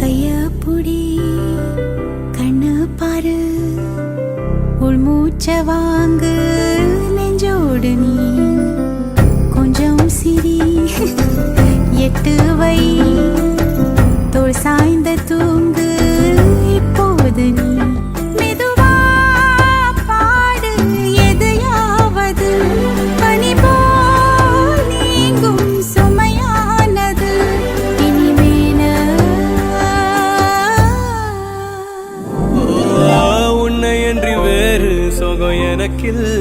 கைய புடி கண்ணு பாரு உள்மூச்ச வாங்கு நெஞ்சோடு நீ கொஞ்சம் சிரி எட்டு வை தோள் சாய்ந்த தூங்கு இப்போது நீ மெதுவா பாடு எதையாவது பனி போல் நீங்கும் சுமையானது இனிமேன உன்னை என்று வேறு சோகம் எனக்கில்லை